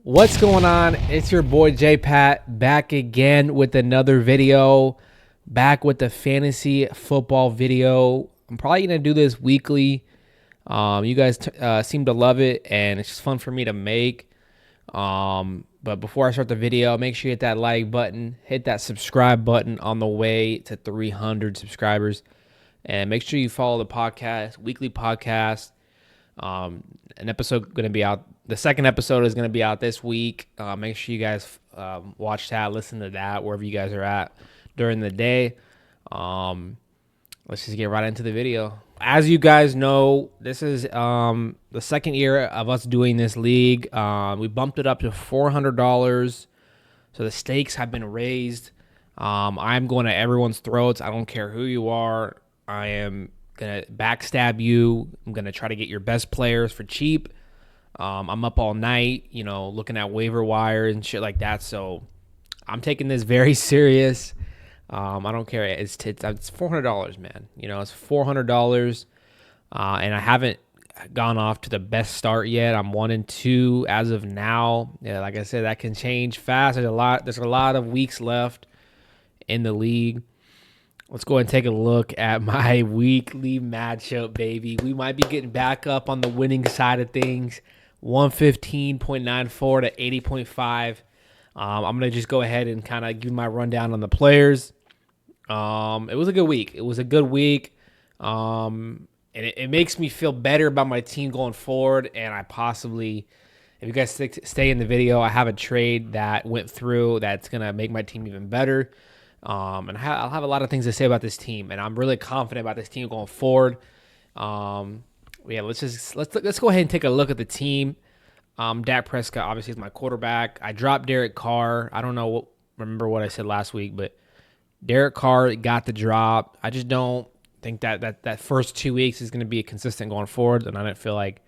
What's going on? It's your boy JAYPAT back again with another video, back with the fantasy football video. I'm probably going to do this weekly. You guys seem to love it, and it's just fun for me to make. But before I start the video, make sure you hit that like button, hit that subscribe button on the way to 300 subscribers, and make sure you follow the podcast, weekly podcast. An episode going to be out. The second episode is going to be out this week. Make sure you guys watch that, listen to that, wherever you guys are at during the day. Let's just get right into the video. As you guys know, this is the second year of us doing this league. We bumped it up to $400, so the stakes have been raised. I'm going to everyone's throats. I don't care who you are. I am going to backstab you. I'm going to try to get your best players for cheap. I'm up all night, looking at waiver wire and shit like that. So I'm taking this very serious. I don't care. It's $400, man. It's $400. And I haven't gone off to the best start yet. I'm 1-2 as of now. Yeah, like I said, that can change fast. There's a lot of weeks left in the league. Let's go ahead and take a look at my weekly matchup, baby. We might be getting back up on the winning side of things. 115.94 to 80.5. I'm going to just go ahead and kind of give my rundown on the players. It was a good week. And it makes me feel better about my team going forward. And I possibly, if you guys stay in the video, I have a trade that went through that's going to make my team even better. And I'll have a lot of things to say about this team. And I'm really confident about this team going forward. Yeah, let's go ahead and take a look at the team. Dak Prescott obviously is my quarterback. I dropped Derek Carr. I don't remember what I said last week, but Derek Carr got the drop. I just don't think that first 2 weeks is going to be consistent going forward, and I didn't feel like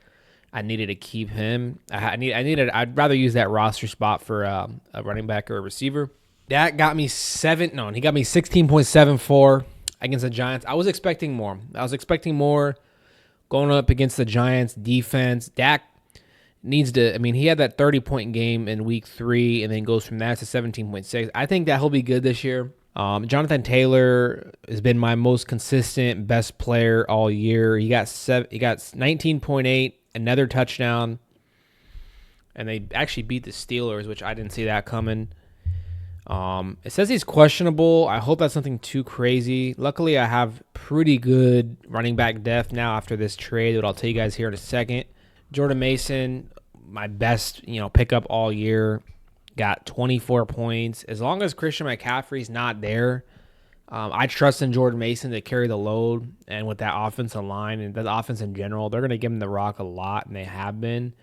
I needed to keep him. I'd rather use that roster spot for a running back or a receiver. Dak got me he got me 16.74 against the Giants. I was expecting more. Going up against the Giants defense. Dak needs to, he had that 30-point game in week 3 and then goes from that to 17.6. I think that he'll be good this year. Jonathan Taylor has been my most consistent, best player all year. He got 19.8, another touchdown, and they actually beat the Steelers, which I didn't see that coming. It says he's questionable. I hope that's nothing too crazy. Luckily, I have pretty good running back depth now after this trade that I'll tell you guys here in a second. Jordan Mason, my best, pickup all year, got 24 points. As long as Christian McCaffrey's not there, I trust in Jordan Mason to carry the load. And with that offensive line and the offense in general, they're going to give him the rock a lot, and they have been.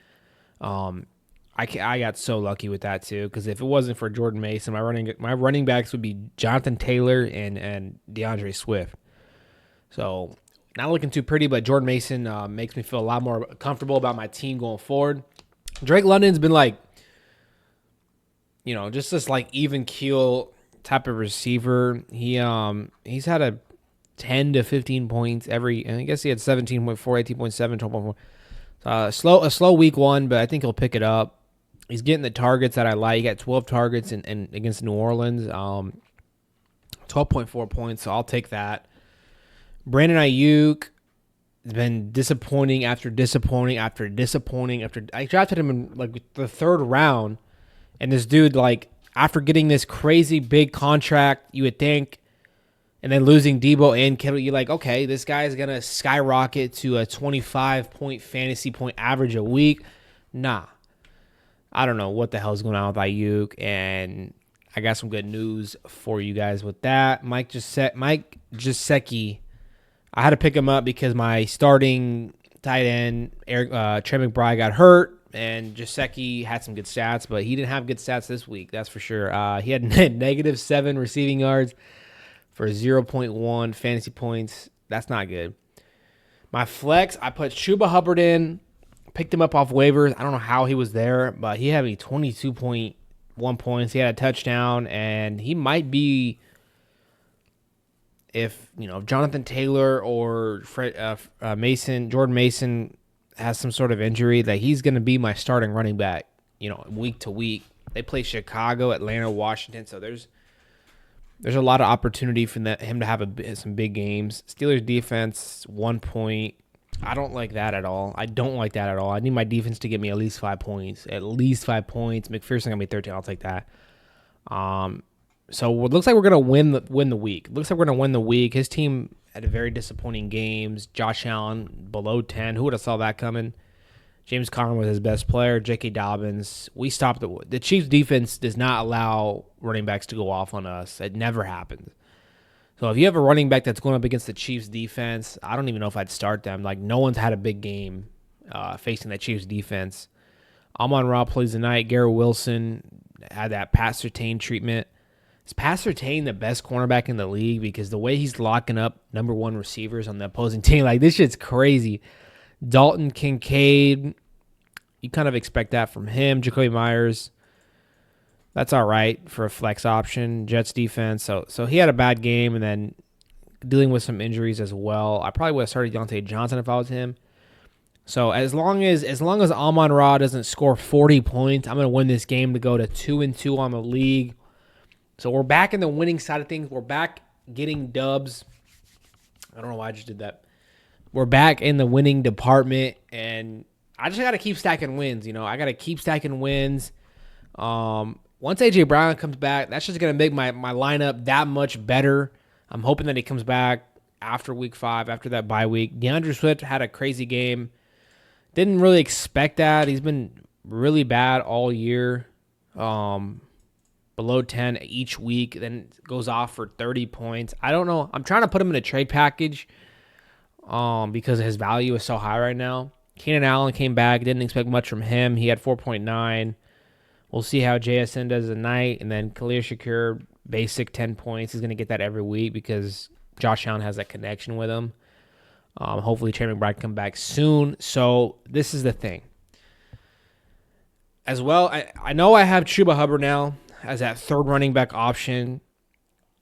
I got so lucky with that too, because if it wasn't for Jordan Mason, my running backs would be Jonathan Taylor and DeAndre Swift. So not looking too pretty, but Jordan Mason makes me feel a lot more comfortable about my team going forward. Drake London's been just this even keel type of receiver. He's had a 10 to 15 points every. I guess he had 17.4, 18.7, 12.4. A slow week 1, but I think he'll pick it up. He's getting the targets that I like. He got 12 targets in against New Orleans, 12.4 points, so I'll take that. Brandon Ayuk has been disappointing after disappointing after disappointing. I drafted him in the 3rd round, and this dude, after getting this crazy big contract, you would think, and then losing Debo and Kittle, you're like, okay, this guy is going to skyrocket to a 25-point fantasy point average a week. Nah. I don't know what the hell is going on with Ayuk, and I got some good news for you guys with that. Mike Gesicki, I had to pick him up because my starting tight end, Trey McBride, got hurt, and Gesicki had some good stats, but he didn't have good stats this week, that's for sure. He had -7 receiving yards for 0.1 fantasy points. That's not good. My flex, I put Chuba Hubbard in. Picked him up off waivers. I don't know how he was there, but he had me 22.1 points. He had a touchdown, and he might be, if Jonathan Taylor or Jordan Mason has some sort of injury, that he's going to be my starting running back. week to week. They play Chicago, Atlanta, Washington, so there's a lot of opportunity for him to have some big games. Steelers defense, 1 point. I don't like that at all. I need my defense to get me at least 5 points. At least 5 points. McPherson got me 13. I'll take that. So it looks like we're gonna win the week. Looks like we're gonna win the week. His team had a very disappointing games. Josh Allen below 10. Who would have saw that coming? James Conner was his best player. J.K. Dobbins. We stopped the Chiefs defense does not allow running backs to go off on us. It never happens. So if you have a running back that's going up against the Chiefs defense, I don't even know if I'd start them. Like, no one's had a big game facing that Chiefs defense. Amon-Ra plays tonight. Garrett Wilson had that Pat Surtain treatment. Is Pat Surtain the best cornerback in the league? Because the way he's locking up number one receivers on the opposing team, like, this shit's crazy. Dalton Kincaid, you kind of expect that from him. Jacoby Myers, that's all right for a flex option. Jets defense, so he had a bad game and then dealing with some injuries as well. I probably would have started Deontay Johnson if I was him. So as long as Amon-Ra doesn't score 40 points, I'm going to win this game to go to 2-2 on the league. So we're back in the winning side of things. We're back getting dubs. I don't know why I just did that. We're back in the winning department, and I just got to keep stacking wins. I got to keep stacking wins. Once A.J. Brown comes back, that's just going to make my lineup that much better. I'm hoping that he comes back after week 5, after that bye week. DeAndre Swift had a crazy game. Didn't really expect that. He's been really bad all year. Below 10 each week, then goes off for 30 points. I don't know. I'm trying to put him in a trade package because his value is so high right now. Keenan Allen came back. Didn't expect much from him. He had 4.9. We'll see how JSN does tonight. And then Khalil Shakir, basic 10 points. He's going to get that every week because Josh Allen has that connection with him. Hopefully Trey McBride come back soon. So this is the thing. As well, I know I have Chuba Hubbard now as that third running back option.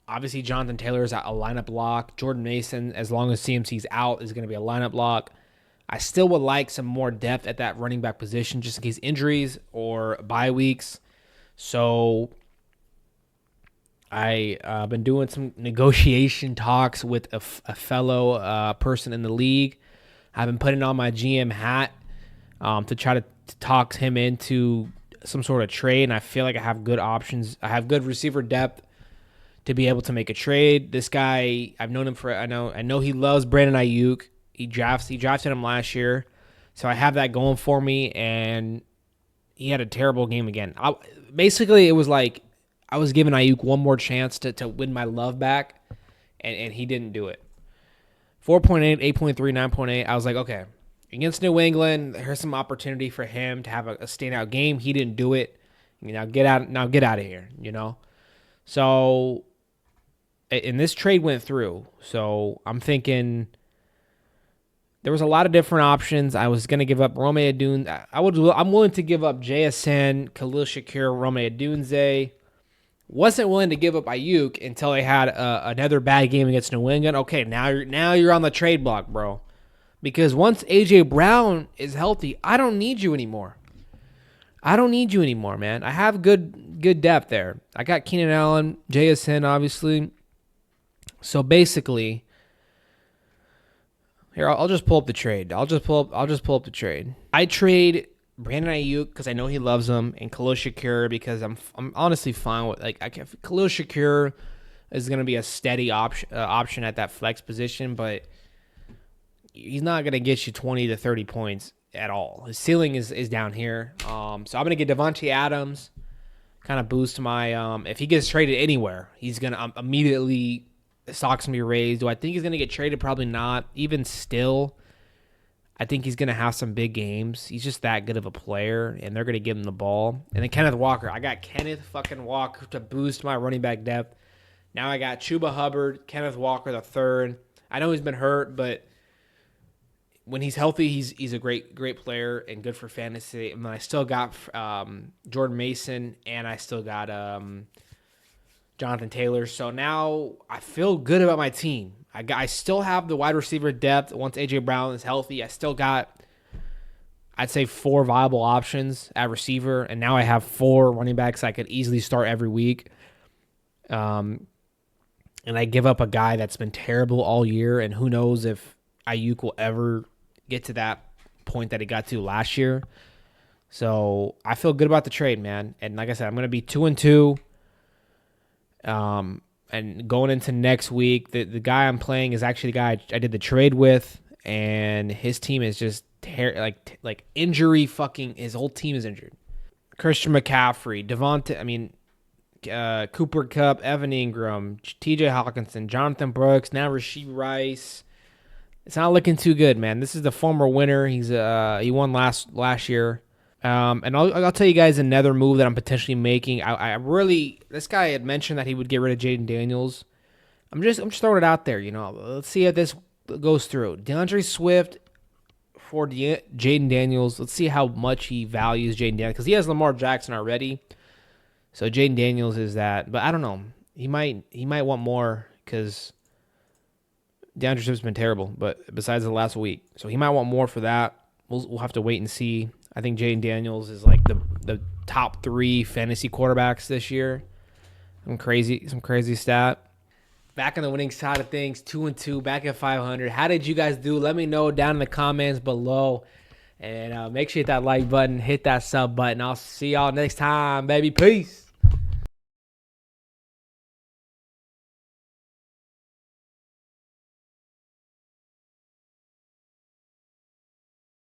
Obviously, Jonathan Taylor is a lineup lock. Jordan Mason, as long as CMC's out, is going to be a lineup lock. I still would like some more depth at that running back position just in case injuries or bye weeks. So I've been doing some negotiation talks with a fellow person in the league. I've been putting on my GM hat to try to talk him into some sort of trade, and I feel like I have good options. I have good receiver depth to be able to make a trade. This guy, I've known him for, I know he loves Brandon Ayuk. He drafted him last year, so I have that going for me, and he had a terrible game again. Basically, it was like I was giving Ayuk one more chance to win my love back, and he didn't do it. 4.8, 8.3, 9.8. I was like, okay, against New England, here's some opportunity for him to have a standout game. He didn't do it. Get out of here, So, and this trade went through. So I'm thinking there was a lot of different options. I was going to give up Rome Odunze. I'm willing to give up JSN, Khalil Shakir, Rome Odunze. Wasn't willing to give up Ayuk until they had another bad game against New England. Okay, now you're on the trade block, bro. Because once A.J. Brown is healthy, I don't need you anymore. Man. I have good depth there. I got Keenan Allen, JSN, obviously. So basically, here I'll just pull up the trade. I'll just pull up the trade. I trade Brandon Ayuk because I know he loves him, and Khalil Shakir because I'm honestly fine with Khalil Shakir is going to be a steady option at that flex position, but he's not going to get you 20 to 30 points at all. His ceiling is down here. So I'm going to get Devontae Adams, kind of boost my if he gets traded anywhere, he's going to immediately stocks going to be raised. Do I think he's going to get traded? Probably not. Even still, I think he's going to have some big games. He's just that good of a player, and they're going to give him the ball. And then Kenneth Walker. I got Kenneth fucking Walker to boost my running back depth. Now I got Chuba Hubbard, Kenneth Walker the third. I know he's been hurt, but when he's healthy, he's a great player and good for fantasy. And then I still got Jordan Mason, and I still got Jonathan Taylor. So now I feel good about my team. I still have the wide receiver depth once A.J. Brown is healthy. I still got I'd say 4 viable options at receiver, and now I have 4 running backs I could easily start every week. And I give up a guy that's been terrible all year, and who knows if Ayuk will ever get to that point that he got to last year. So I feel good about the trade, man. And like I said, I'm going to be 2-2. And going into next week, the guy I'm playing is actually the guy I did the trade with, and his team is just like injury fucking. His whole team is injured. Christian McCaffrey, Cooper Kupp, Evan Ingram, T.J. Hawkinson, Jonathan Brooks, now Rashee Rice. It's not looking too good, man. This is the former winner. He won last year. And I'll tell you guys another move that I'm potentially making. This guy had mentioned that he would get rid of Jaden Daniels. I'm just throwing it out there, Let's see if this goes through. DeAndre Swift for Jaden Daniels. Let's see how much he values Jaden Daniels, because he has Lamar Jackson already. So Jaden Daniels is that, but I don't know. He might want more, because DeAndre Swift's been terrible, but besides the last week, so he might want more for that. We'll have to wait and see. I think Jaden Daniels is like the top 3 fantasy quarterbacks this year. Some crazy stat. Back on the winning side of things, 2-2, back at 500. How did you guys do? Let me know down in the comments below. And make sure you hit that like button, hit that sub button. I'll see y'all next time, baby. Peace.